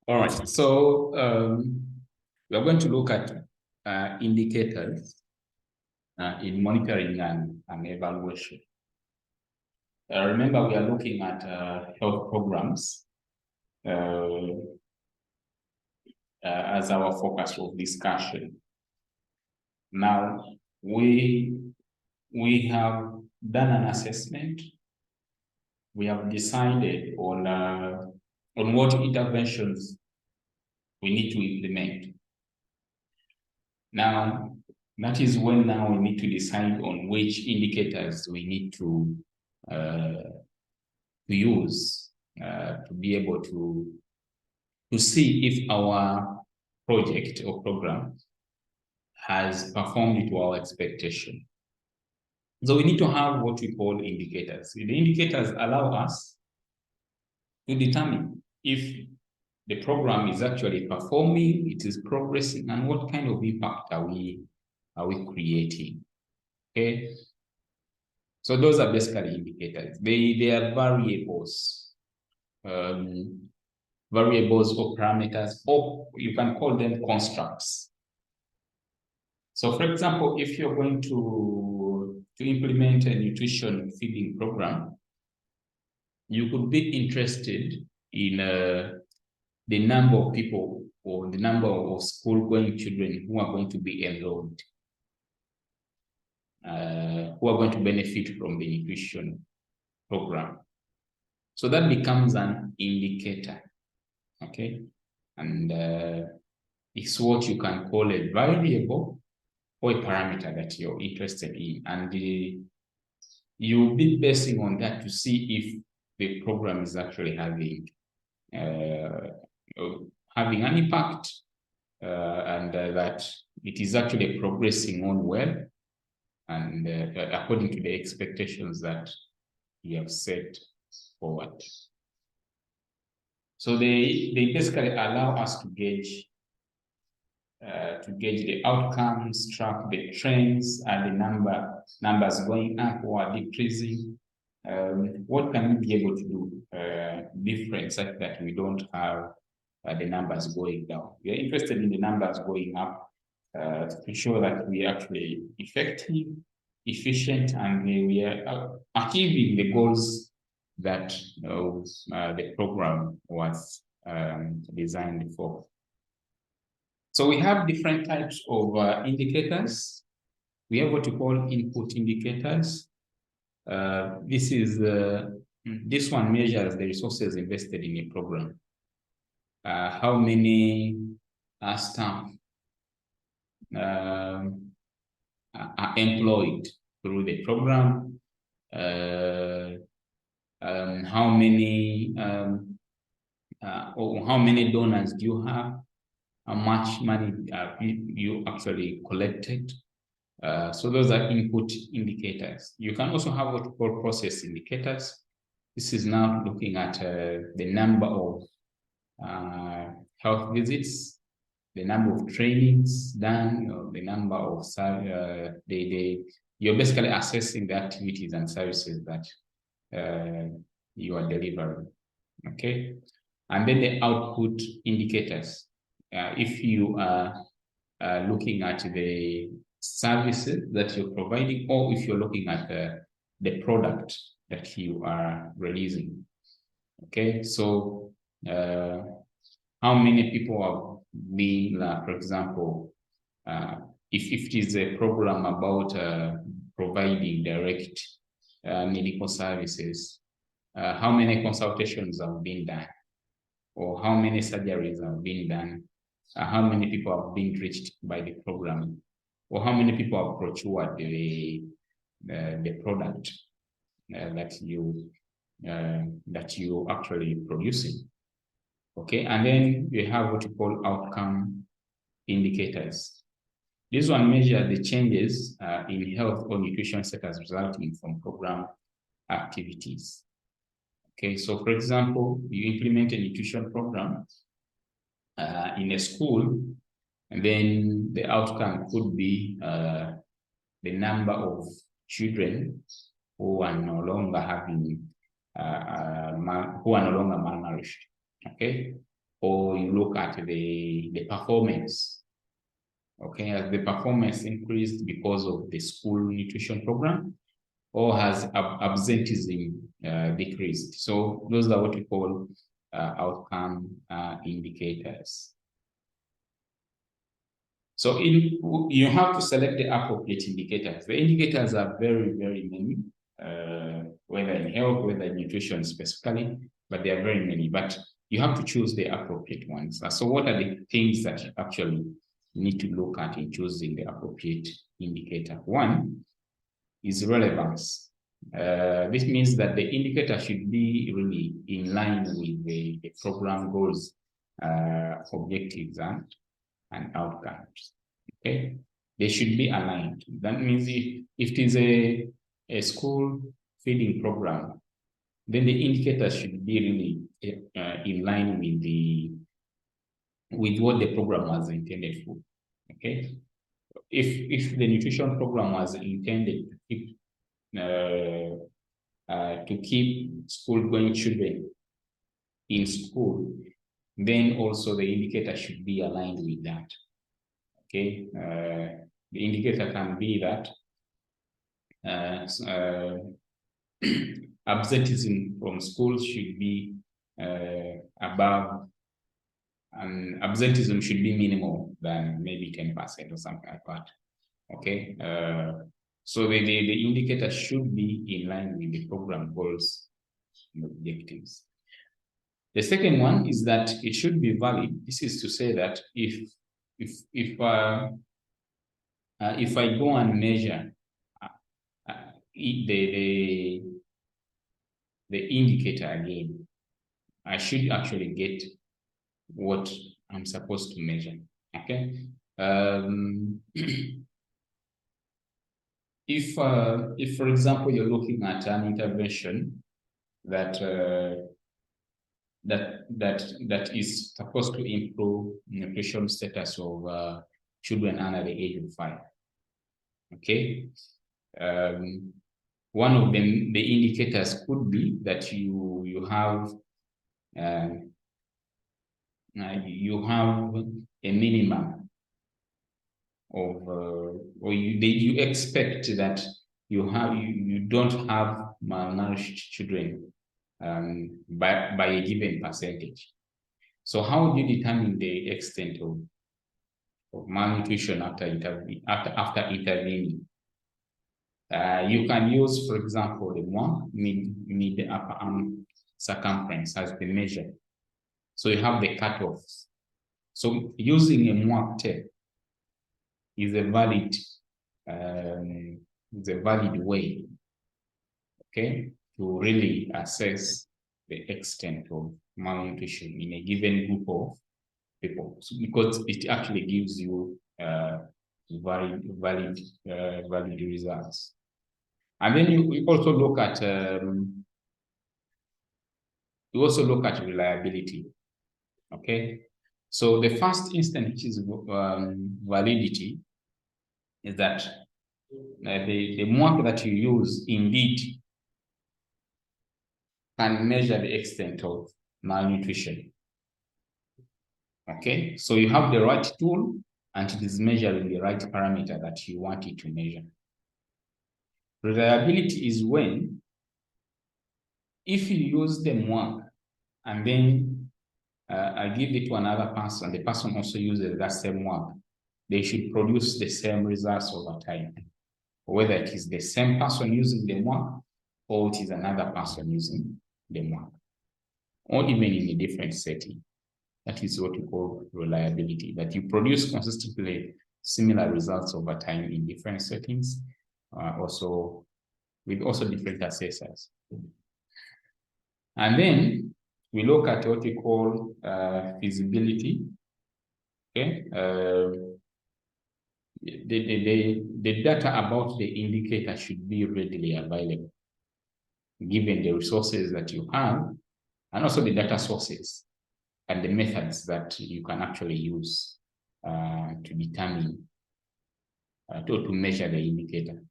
All right, so we're going to look at indicators in monitoring and evaluation. Remember, we are looking at health programs as our focus of discussion. Now, we have done an assessment. We have decided on what interventions we need to implement. Now, that is when now we need to decide on which indicators we need to use to be able to see if our project or program has performed to our expectation. So we need to have what we call indicators. The indicators allow us to determine if the program is actually performing, it is progressing, and what kind of impact are we creating. Okay, so those are basically indicators. They are variables, variables or parameters, or you can call them constructs. So, for example, if you're going to implement a nutrition feeding program, you could be interested in the number of people or the number of school-going children who are going to be enrolled, who are going to benefit from the nutrition program. So that becomes an indicator, okay? And it's what you can call a variable or a parameter that you're interested in. And you'll be basing on that to see if the program is actually having an impact and that it is actually progressing on well and according to the expectations that you have set forward. So they basically allow us to gauge the outcomes, track the trends, and the numbers going up or decreasing. What can we be able to do different such that we don't have the numbers going down? We are interested in the numbers going up to show that we are actually effective, efficient, and we are achieving the goals that the program was designed for. So we have different types of indicators. We have what we call input indicators. This one measures the resources invested in a program. How many staff are employed through the program? How many donors do you have? How much money you actually collected? So those are input indicators. You can also have what we call process indicators. This is now looking at the number of health visits, the number of trainings done, the number of you're basically assessing the activities and services that you are delivering. Okay, and then the output indicators. If you are looking at the services that you're providing, or if you're looking at the product that you are releasing. Okay, so how many people have been, for example, if it is a program about providing direct medical services, how many consultations have been done, or how many surgeries have been done, how many people have been reached by the program, or how many people have procured the product that you actually producing. Okay, and then we have what we call outcome indicators. This one measures the changes in health or nutrition status resulting from program activities. Okay, so for example, you implement a nutrition program in a school, and then the outcome could be the number of children who are no longer having, who are no longer malnourished. Okay, or you look at the performance. Okay, has the performance increased because of the school nutrition program, or has absenteeism decreased? So those are what we call outcome indicators. So you have to select the appropriate indicators. The indicators are very, very many, whether in health, whether in nutrition specifically, but there are very many. But you have to choose the appropriate ones. So what are the things that you actually need to look at in choosing the appropriate indicator? One is relevance. This means that the indicator should be really in line with the program goals, objectives, and outcomes. Okay, they should be aligned. That means if it is a school feeding program, then the indicator should be really in line with what the program was intended for. Okay, if the nutrition program was intended to keep school-going children in school, then also the indicator should be aligned with that. Okay, the indicator can be that absenteeism from schools should be above, and absenteeism should be minimal than maybe 10% or something like that. Okay, so the indicator should be in line with the program goals and objectives. The second one is that it should be valid. This is to say that if I go and measure the indicator again, I should actually get what I'm supposed to measure. Okay. If for example you're looking at an intervention that is supposed to improve nutrition status of children under the age of 5. Okay, one of them, the indicators could be that you have a minimum of or you expect that you don't have malnourished children by a given percentage. So how do you determine the extent of malnutrition after intervening? You can use, for example, the mid upper arm circumference as the measure. So you have the cutoffs. So using a MWAC tape is a valid way, okay, to really assess the extent of malnutrition in a given group of people, because it actually gives you valid results. And then you also look at reliability. Okay, so the first instant, which is validity, is that the MWAC that you use indeed can measure the extent of malnutrition. Okay, so you have the right tool and it is measuring the right parameter that you want it to measure. Reliability is when, if you use the MWAC and then I give it to another person, the person also uses that same MWAC, they should produce the same results over time. Whether it is the same person using the MWAC or it is another person using the MWAC, or even in a different setting. That is what we call reliability, that you produce consistently similar results over time in different settings, also with different assessors. And then we look at what we call feasibility. Okay, the data about the indicator should be readily available, given the resources that you have, and also the data sources and the methods that you can actually use to determine, to measure the indicator.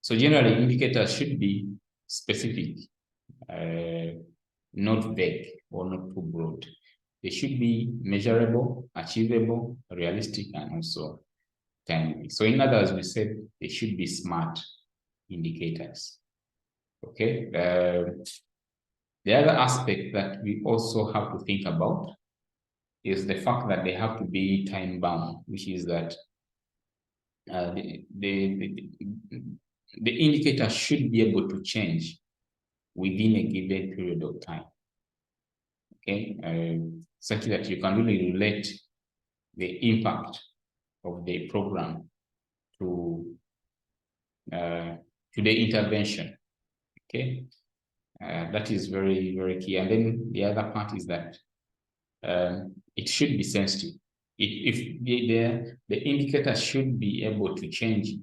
So generally, indicators should be specific. not vague or not too broad. They should be measurable, achievable, realistic, and also timely. So in other words, we said they should be smart indicators. Okay. The other aspect that we also have to think about is the fact that they have to be time bound, which is that the indicator should be able to change within a given period of time. Okay, such that you can really relate the impact of the program to the intervention. Okay, that is very, very key. And then the other part is that it should be sensitive. If the indicator should be able to change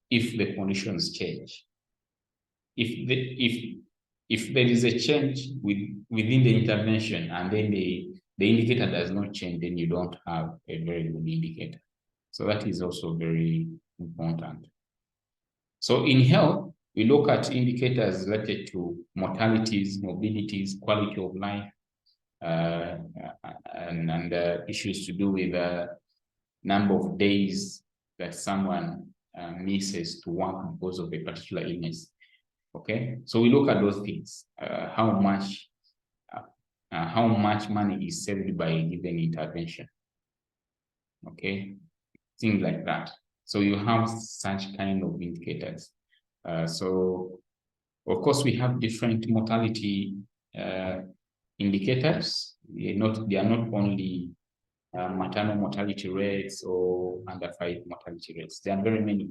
if the conditions change. If there is a change within the intervention and then the indicator does not change, then you don't have a very good indicator. So that is also very important. So in health, we look at indicators related to mortalities, morbidities, quality of life, and issues to do with the number of days that someone misses to work because of a particular illness. Okay, so we look at those things, how much money is saved by a given intervention. Okay, things like that. So you have such kind of indicators. So of course we have different mortality indicators. They are not only maternal mortality rates or under 5 mortality rates. There are very many.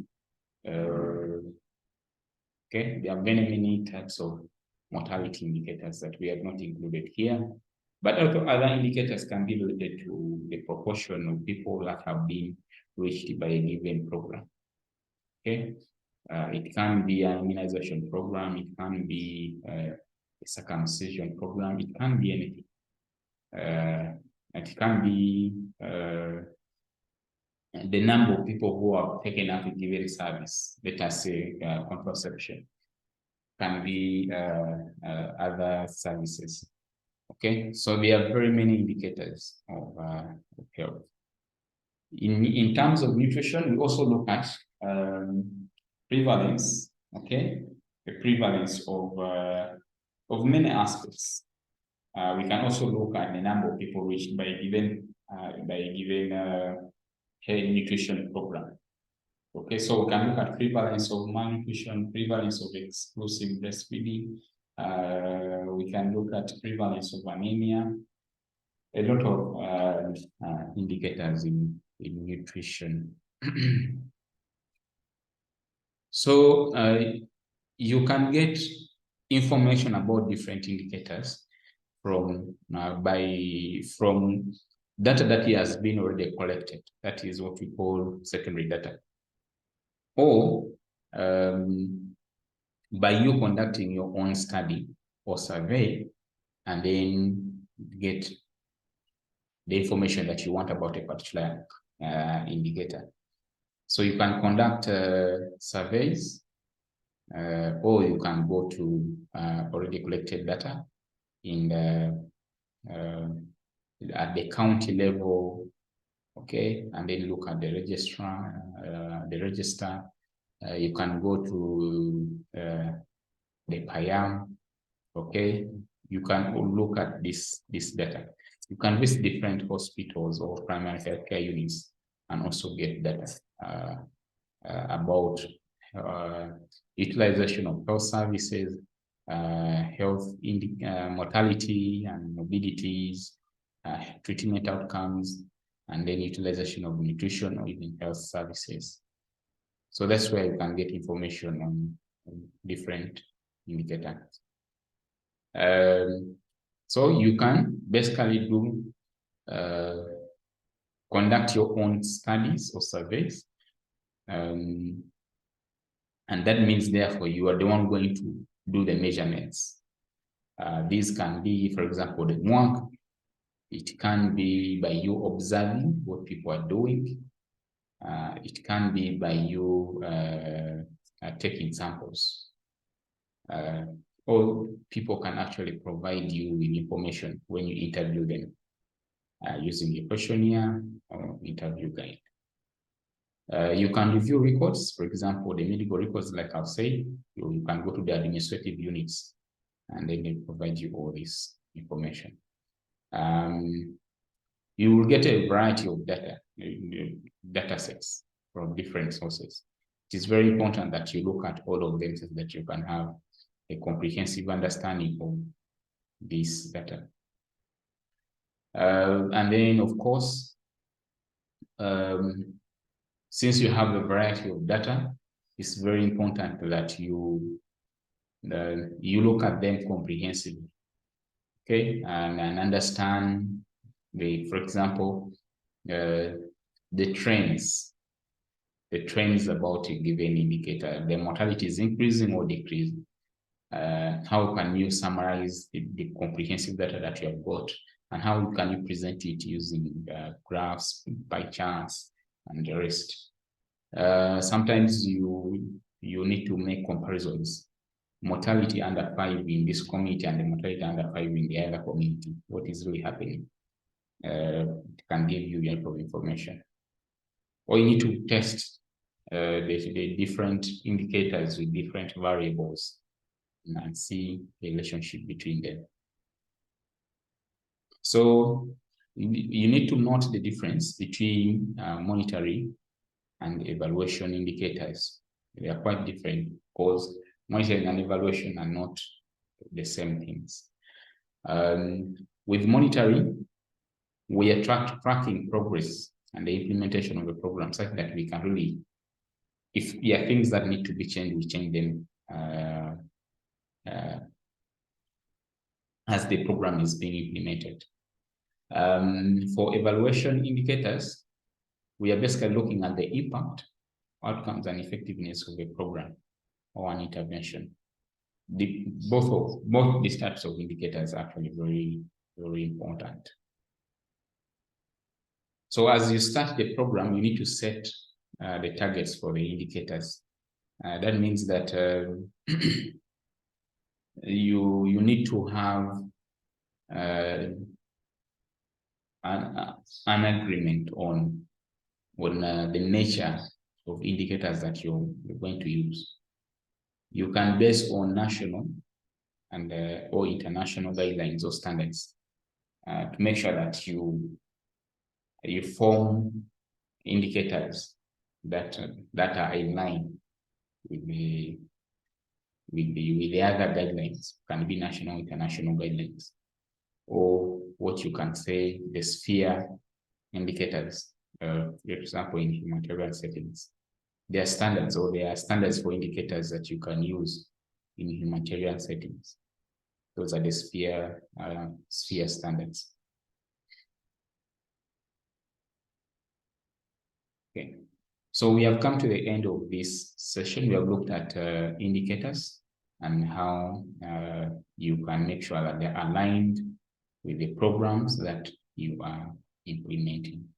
Okay, there are many types of mortality indicators that we have not included here. But also other indicators can be related to the proportion of people that have been reached by a given program. Okay, it can be an immunization program, it can be a circumcision program, it can be anything. It can be the number of people who are taken up to given service, let us say contraception, can be other services. Okay, so there are very many indicators of health. In terms of nutrition, we also look at prevalence. Okay, the prevalence of many aspects. We can also look at the number of people reached by a given nutrition program. Okay, so we can look at prevalence of malnutrition, prevalence of exclusive breastfeeding. We can look at prevalence of anemia. A lot of indicators in nutrition. So you can get information about different indicators from data that has been already collected. That is what we call secondary data. Or by you conducting your own study or survey and then get the information that you want about a particular indicator. So you can conduct surveys, or you can go to already collected data in at the county level, okay, and then look at the registrar, the register. You can go to the PIAM, okay. You can look at this data. You can visit different hospitals or primary healthcare units and also get data about utilization of health services, health mortality and morbidities, treatment outcomes, and then utilization of nutrition or even health services. So that's where you can get information on different indicators. So you can basically do conduct your own studies or surveys, and that means therefore you are the one going to do the measurements. These can be, for example, the MWAC. It can be by you observing what people are doing. It can be by you taking samples. Or people can actually provide you with information when you interview them using a questionnaire or interview guide. You can review records, for example, the medical records, like I've said, you can go to the administrative units and then they provide you all this information. You will get a variety of data sets from different sources. It is very important that you look at all of them so that you can have a comprehensive understanding of this data. And then, of course, since you have a variety of data, it's very important that you look at them comprehensively, okay, and understand for example, the trends about a given indicator. The mortality is increasing or decreasing. How can you summarize the comprehensive data that you have got, and how can you present it using graphs, pie charts, and the rest? Sometimes you need to make comparisons. Mortality under 5 in this community and the mortality under 5 in the other community. What is really happening? It can give you a lot of information. Or you need to test the different indicators with different variables and see the relationship between them. So you need to note the difference between monitoring and evaluation indicators. They are quite different because monitoring and evaluation are not the same things. With monitoring, we are tracking progress and the implementation of the program such that we can really, if there are things that need to be changed, we change them as the program is being implemented. For evaluation indicators, we are basically looking at the impact, outcomes, and effectiveness of a program or an intervention. Both these types of indicators are actually very, very important. So as you start the program, you need to set the targets for the indicators. That means that you need to have an agreement on the nature of indicators that you're going to use. You can base on national and or international guidelines or standards to make sure that you form indicators that are in line with the other guidelines. Can be national, international guidelines, or what you can say the sphere indicators. For example, in humanitarian settings, there are standards, or there are standards for indicators that you can use in humanitarian settings. Those are the sphere standards. Okay, so we have come to the end of this session. We have looked at indicators and how you can make sure that they're aligned with the programs that you are implementing.